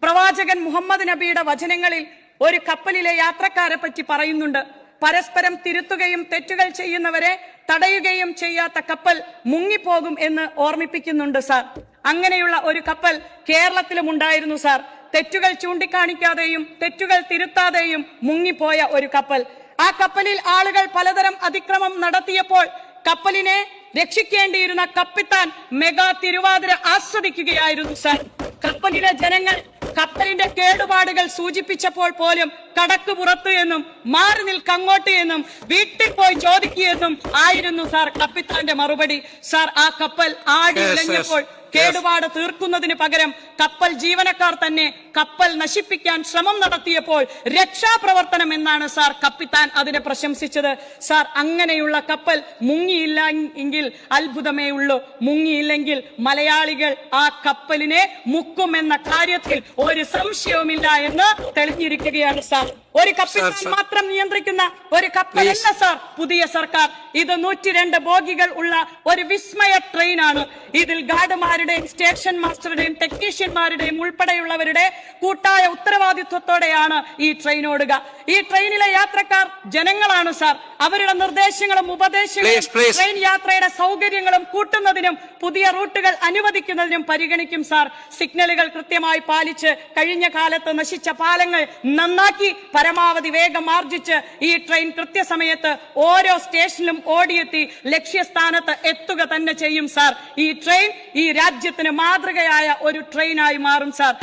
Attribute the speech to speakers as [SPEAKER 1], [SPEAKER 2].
[SPEAKER 1] പ്രവാചകൻ മുഹമ്മദ് നബിയുടെ വചനങ്ങളിൽ ഒരു കപ്പലിലെ യാത്രക്കാരെ പറ്റി പറയുന്നുണ്ട്. പരസ്പരം തിരുത്തുകയും തെറ്റുകൾ ചെയ്യുന്നവരെ തടയുകയും ചെയ്യാത്ത കപ്പൽ മുങ്ങിപ്പോകും എന്ന് ഓർമ്മിപ്പിക്കുന്നുണ്ട് സാർ. അങ്ങനെയുള്ള ഒരു കപ്പൽ കേരളത്തിലും ഉണ്ടായിരുന്നു സാർ. തെറ്റുകൾ ചൂണ്ടിക്കാണിക്കാതെയും തെറ്റുകൾ തിരുത്താതെയും മുങ്ങിപ്പോയ ഒരു കപ്പൽ. ആ കപ്പലിൽ ആളുകൾ പലതരം അതിക്രമം നടത്തിയപ്പോൾ കപ്പലിനെ രക്ഷിക്കേണ്ടിയിരുന്ന കപ്പിത്താൻ മെഗാ തിരുവാതിര ആസ്വദിക്കുകയായിരുന്നു സാർ. കപ്പലിലെ ജനങ്ങൾ കപ്പലിന്റെ കേടുപാടുകൾ സൂചിപ്പിച്ചപ്പോൾ പോലും കടക്ക് പുറത്തു എന്നും മാറി നിൽക്കങ്ങോട്ട് എന്നും വീട്ടിൽ പോയി ചോദിക്കുകയെന്നും ആയിരുന്നു സാർ കപ്പിത്താന്റെ മറുപടി. സാർ, ആ കപ്പൽ ആടി ഉലഞ്ഞപ്പോൾ കേടുപാട് തീർക്കുന്നതിന് പകരം കപ്പൽ ജീവനക്കാർ തന്നെ കപ്പൽ നശിപ്പിക്കാൻ ശ്രമം നടത്തിയപ്പോൾ രക്ഷാപ്രവർത്തനം എന്നാണ് സാർ കപ്പിത്താൻ അതിനെ പ്രശംസിച്ചത്. സാർ, അങ്ങനെയുള്ള കപ്പൽ മുങ്ങിയില്ല എങ്കിൽ അത്ഭുതമേ ഉള്ളൂ. മുങ്ങിയില്ലെങ്കിൽ മലയാളികൾ ആ കപ്പലിനെ മുക്കുമെന്ന കാര്യത്തിൽ ഒരു സംശയവുമില്ല എന്ന് തെളിഞ്ഞിരിക്കുകയാണ് സാർ. ഒരു കപ്പിത്താൻ മാത്രം നിയന്ത്രിക്കുന്ന ഒരു കപ്പലല്ല സാർ പുതിയ സർക്കാർ. ഇത് 102 ബോഗികൾ ഉള്ള ഒരു വിസ്മയ ട്രെയിനാണ്. ഇതിൽ ഗാർഡുമാരുടെയും സ്റ്റേഷൻ മാസ്റ്ററുടെയും ടെക്നീഷ്യന്മാരുടെയും ഉൾപ്പെടെയുള്ളവരുടെ കൂട്ടായ ഉത്തരവാദിത്വത്തോടെയാണ് ഈ ട്രെയിൻ ഓടുക. ഈ ട്രെയിനിലെ യാത്രക്കാർ ജനങ്ങളാണ് സാർ. അവരുടെ നിർദ്ദേശങ്ങളും ഉപദേശങ്ങളും ട്രെയിൻ യാത്രയുടെ സൗകര്യങ്ങളും കൂട്ടുന്നതിനും പുതിയ റൂട്ടുകൾ അനുവദിക്കുന്നതിനും പരിഗണിക്കും സാർ. സിഗ്നലുകൾ കൃത്യമായി പാലിച്ച് കഴിഞ്ഞ കാലത്ത് നശിച്ച പാലങ്ങൾ നന്നാക്കി പരമാവധി വേഗം ആർജിച്ച് ഈ ട്രെയിൻ കൃത്യസമയത്ത് ഓരോ സ്റ്റേഷനിലും ഓടിയെത്തി ലക്ഷ്യസ്ഥാനത്ത് എത്തുക തന്നെ ചെയ്യും സാർ. ഈ ട്രെയിൻ ഈ രാജ്യത്തിന് മാതൃകയായ ഒരു ട്രെയിനായി മാറും സാർ.